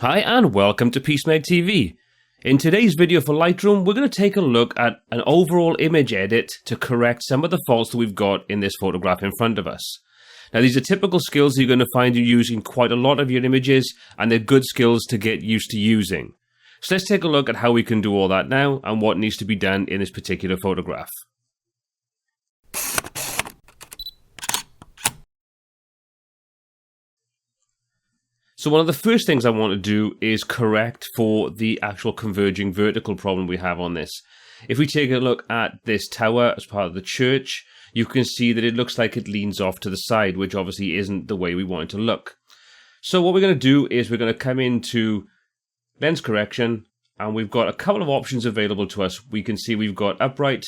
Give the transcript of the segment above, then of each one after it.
Hi and welcome to PeaceMagTV. In today's video for Lightroom, we're going to take a look at an overall image edit to correct some of the faults that we've got in this photograph in front of us. Now these are typical skills you're going to find you using quite a lot of your images, and they're good skills to get used to using. So let's take a look at how we can do all that now and what needs to be done in this particular photograph. So one of the first things I want to do is correct for the actual converging vertical problem we have on this. If we take a look at this tower as part of the church, you can see that it looks like it leans off to the side, which obviously isn't the way we want it to look. So what we're going to do is we're going to come into lens correction, and we've got a couple of options available to us. We can see we've got upright,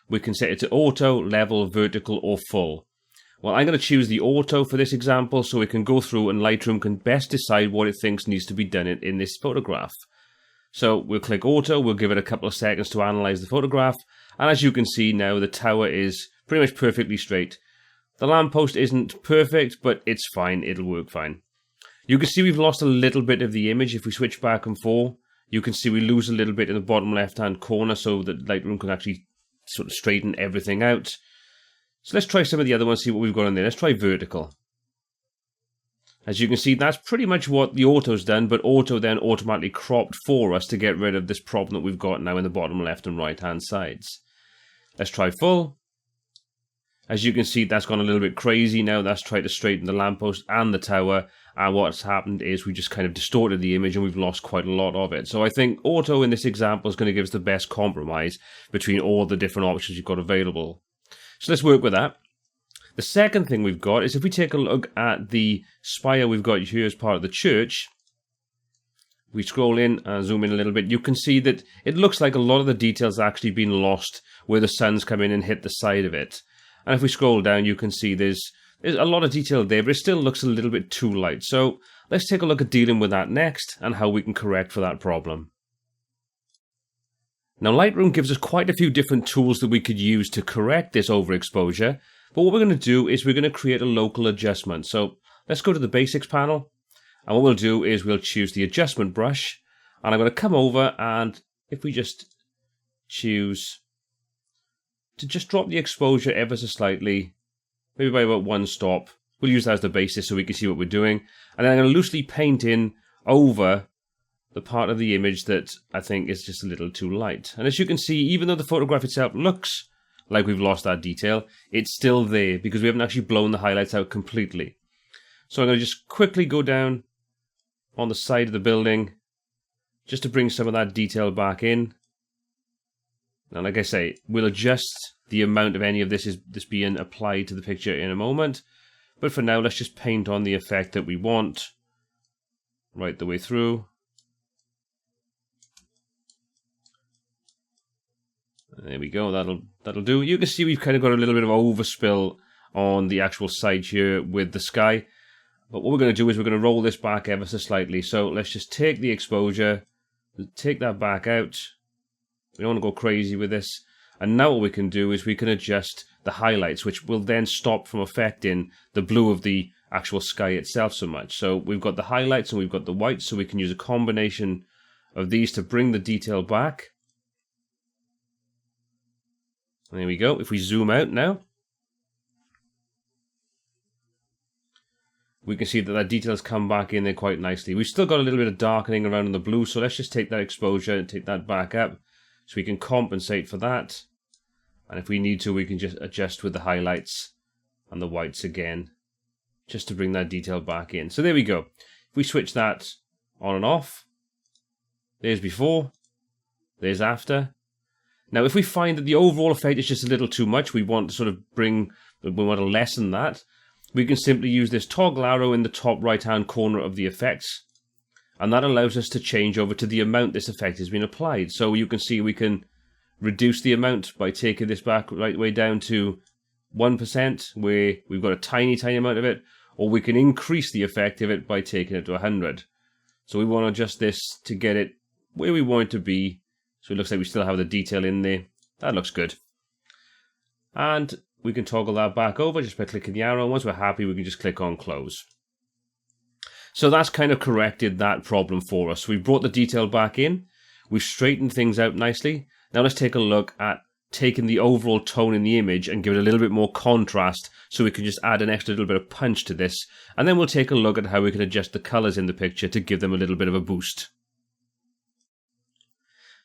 we can set it to auto, level, vertical, or full. Well, I'm going to choose the auto for this example so we can go through and Lightroom can best decide what it thinks needs to be done in this photograph. So we'll click auto, we'll give it a couple of seconds to analyze the photograph, and as you can see now the tower is pretty much perfectly straight. The lamppost isn't perfect, but it's fine, it'll work fine. You can see we've lost a little bit of the image. If we switch back and forth, you can see we lose a little bit in the bottom left hand corner so that Lightroom can actually sort of straighten everything out. So let's try some of the other ones, see what we've got in there. Let's try vertical. As you can see, that's pretty much what the auto's done, but auto then automatically cropped for us to get rid of this problem that we've got now in the bottom left and right hand sides. Let's try full. As you can see, that's gone a little bit crazy now. That's tried to straighten the lamppost and the tower, and what's happened is we just kind of distorted the image and we've lost quite a lot of it. So I think auto in this example is going to give us the best compromise between all the different options you've got available. So let's work with that. The second thing we've got is if we take a look at the spire we've got here as part of the church, we scroll in and zoom in a little bit, you can see that it looks like a lot of the details actually been lost where the sun's come in and hit the side of it. And if we scroll down, you can see there's a lot of detail there, but it still looks a little bit too light. So let's take a look at dealing with that next and how we can correct for that problem. Now Lightroom gives us quite a few different tools that we could use to correct this overexposure, but what we're going to do is we're going to create a local adjustment. So let's go to the basics panel, and what we'll do is we'll choose the adjustment brush, and I'm going to come over, and if we just choose to just drop the exposure ever so slightly, maybe by about one stop, we'll use that as the basis so we can see what we're doing, and then I'm going to loosely paint in over the part of the image that I think is just a little too light. And as you can see, even though the photograph itself looks like we've lost that detail, it's still there because we haven't actually blown the highlights out completely. So I'm going to just quickly go down on the side of the building just to bring some of that detail back in. Now, like I say, we'll adjust the amount of any of this being applied to the picture in a moment. But for now, let's just paint on the effect that we want right the way through. There we go, that'll do. You can see we've kind of got a little bit of overspill on the actual side here with the sky. But what we're going to do is we're going to roll this back ever so slightly. So let's just take the exposure, take that back out. We don't want to go crazy with this. And now what we can do is we can adjust the highlights, which will then stop from affecting the blue of the actual sky itself so much. So we've got the highlights and we've got the whites, so we can use a combination of these to bring the detail back. There we go. If we zoom out now, we can see that that detail has come back in there quite nicely. We've still got a little bit of darkening around in the blue, so let's just take that exposure and take that back up so we can compensate for that. And if we need to, we can just adjust with the highlights and the whites again, just to bring that detail back in. So there we go. If we switch that on and off, there's before, there's after. Now, if we find that the overall effect is just a little too much, we want to lessen that, we can simply use this toggle arrow in the top right-hand corner of the effects, and that allows us to change over to the amount this effect has been applied. So you can see we can reduce the amount by taking this back right way down to 1%, where we've got a tiny, tiny amount of it, or we can increase the effect of it by taking it to 100. So we want to adjust this to get it where we want it to be. So it looks like we still have the detail in there. That looks good. And we can toggle that back over just by clicking the arrow. Once we're happy, we can just click on close. So that's kind of corrected that problem for us. We've brought the detail back in. We've straightened things out nicely. Now let's take a look at taking the overall tone in the image and give it a little bit more contrast, so we can just add an extra little bit of punch to this. And then we'll take a look at how we can adjust the colors in the picture to give them a little bit of a boost.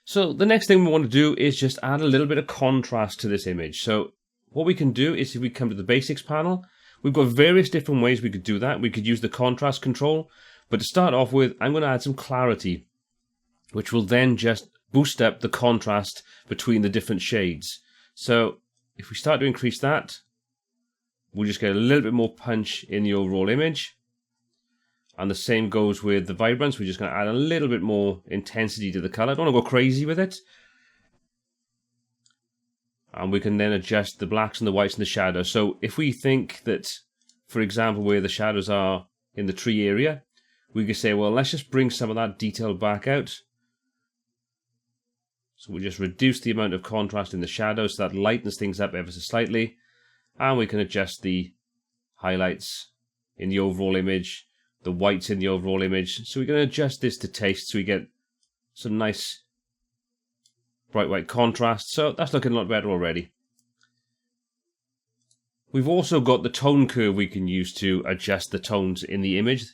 So the next thing we want to do is just add a little bit of contrast to this image. So what we can do is, if we come to the basics panel, we've got various different ways we could do that. We could use the contrast control, but to start off with, I'm going to add some clarity, which will then just boost up the contrast between the different shades. So if we start to increase that, we'll just get a little bit more punch in the overall image. And the same goes with the vibrance. We're just going to add a little bit more intensity to the color. Don't want to go crazy with it. And we can then adjust the blacks and the whites and the shadows. So if we think that, for example, where the shadows are in the tree area, we could say, well, let's just bring some of that detail back out. So we'll just reduce the amount of contrast in the shadows, so that lightens things up ever so slightly. And we can adjust the highlights in the overall image, the whites in the overall image. So we can adjust this to taste so we get some nice bright white contrast. So that's looking a lot better already. We've also got the tone curve we can use to adjust the tones in the image.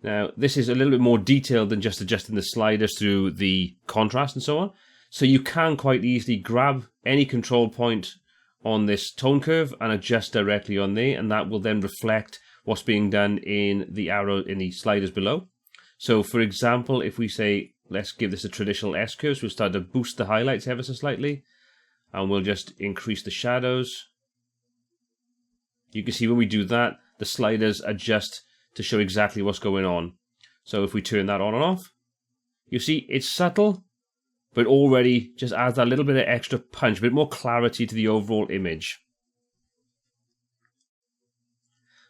Now, this is a little bit more detailed than just adjusting the sliders through the contrast and so on. So you can quite easily grab any control point on this tone curve and adjust directly on there, and that will then reflect what's being done in the arrow in the sliders below. So for example, if we say, let's give this a traditional S curve, so we'll start to boost the highlights ever so slightly, and we'll just increase the shadows. You can see when we do that, the sliders adjust to show exactly what's going on. So if we turn that on and off, you see it's subtle, but already just adds that little bit of extra punch, a bit more clarity to the overall image.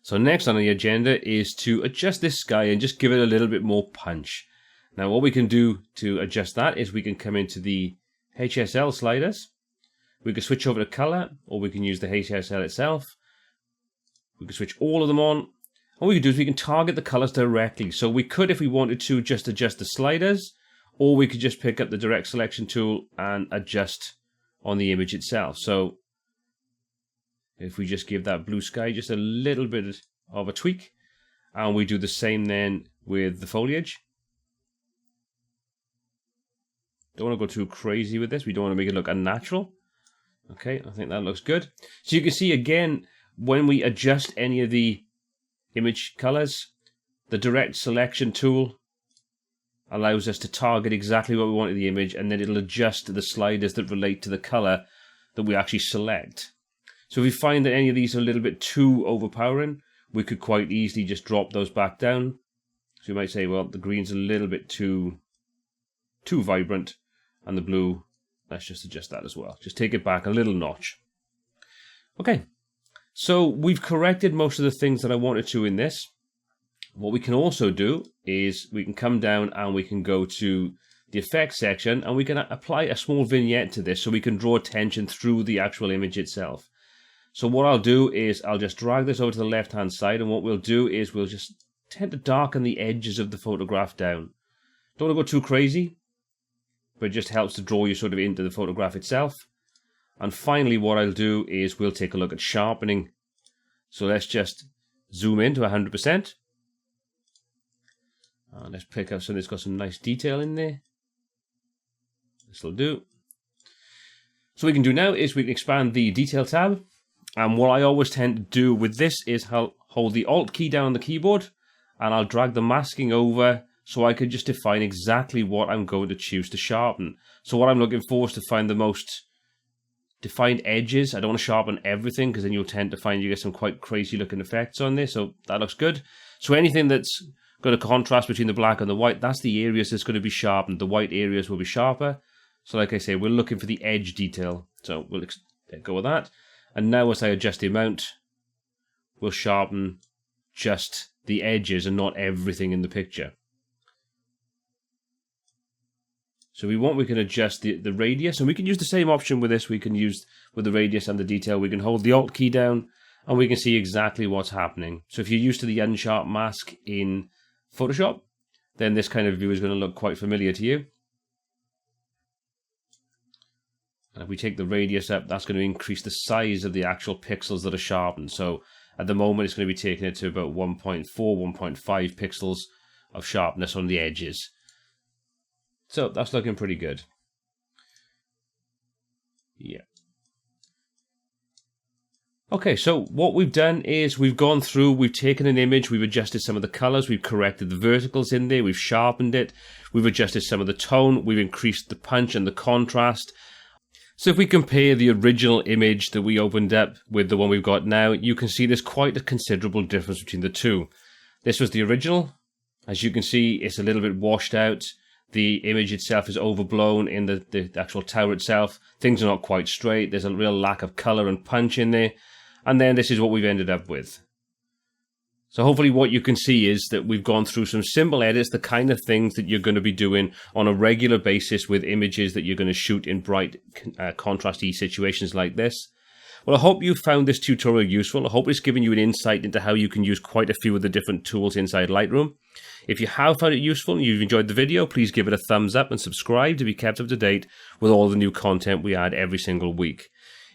So next on the agenda is to adjust this sky and just give it a little bit more punch. Now what we can do to adjust that is we can come into the HSL sliders. We can switch over to color, or we can use the HSL itself. We can switch all of them on. What we can do is we can target the colors directly. So we could, if we wanted to, just adjust the sliders, or we could just pick up the direct selection tool and adjust on the image itself. So if we just give that blue sky just a little bit of a tweak, and we do the same then with the foliage. Don't want to go too crazy with this. We don't want to make it look unnatural. Okay, I think that looks good. So you can see again, when we adjust any of the image colors, the direct selection tool allows us to target exactly what we want in the image, and then it'll adjust the sliders that relate to the color that we actually select. So if we find that any of these are a little bit too overpowering, we could quite easily just drop those back down. So you might say, well, the green's a little bit too vibrant, and the blue, let's just adjust that as well. Just take it back a little notch. Okay, so we've corrected most of the things that I wanted to in this. What we can also do is we can come down and we can go to the effects section, and we can apply a small vignette to this so we can draw attention through the actual image itself. So what I'll do is I'll just drag this over to the left hand side, and what we'll do is we'll just tend to darken the edges of the photograph down. Don't want to go too crazy, but it just helps to draw you sort of into the photograph itself. And finally what I'll do is we'll take a look at sharpening. So let's just zoom in to 100%. Let's pick up something that's got some nice detail in there. This will do. So what we can do now is we can expand the detail tab. And what I always tend to do with this is I'll hold the Alt key down on the keyboard, and I'll drag the masking over so I can just define exactly what I'm going to choose to sharpen. So what I'm looking for is to find the most defined edges. I don't want to sharpen everything, because then you'll tend to find you get some quite crazy looking effects on this. So that looks good. So anything that's got a contrast between the black and the white, that's the areas that's going to be sharpened. The white areas will be sharper. So like I say, we're looking for the edge detail. So we'll go with that. And now as I adjust the amount, we'll sharpen just the edges and not everything in the picture. So we can adjust the radius, and we can use the same option with this. We can use with the radius and the detail. We can hold the Alt key down, and we can see exactly what's happening. So if you're used to the unsharp mask in Photoshop, then this kind of view is going to look quite familiar to you. And if we take the radius up, that's going to increase the size of the actual pixels that are sharpened. So at the moment, it's going to be taking it to about 1.4, 1.5 pixels of sharpness on the edges. So that's looking pretty good. Yeah. Okay, so what we've done is we've gone through, we've taken an image, we've adjusted some of the colors, we've corrected the verticals in there, we've sharpened it, we've adjusted some of the tone, we've increased the punch and the contrast. So if we compare the original image that we opened up with the one we've got now, you can see there's quite a considerable difference between the two. This was the original. As you can see, it's a little bit washed out. The image itself is overblown in the actual tower itself. Things are not quite straight. There's a real lack of color and punch in there. And then this is what we've ended up with. So hopefully what you can see is that we've gone through some simple edits, the kind of things that you're going to be doing on a regular basis with images that you're going to shoot in bright, contrasty situations like this. Well, I hope you found this tutorial useful. I hope it's given you an insight into how you can use quite a few of the different tools inside Lightroom. If you have found it useful and you've enjoyed the video, please give it a thumbs up and subscribe to be kept up to date with all the new content we add every single week.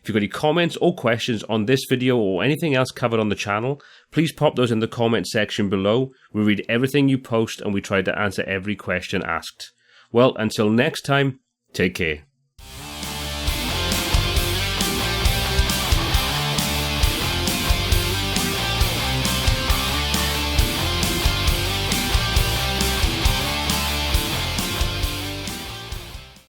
If you've got any comments or questions on this video or anything else covered on the channel, please pop those in the comment section below. We read everything you post and we try to answer every question asked. Well, until next time, take care.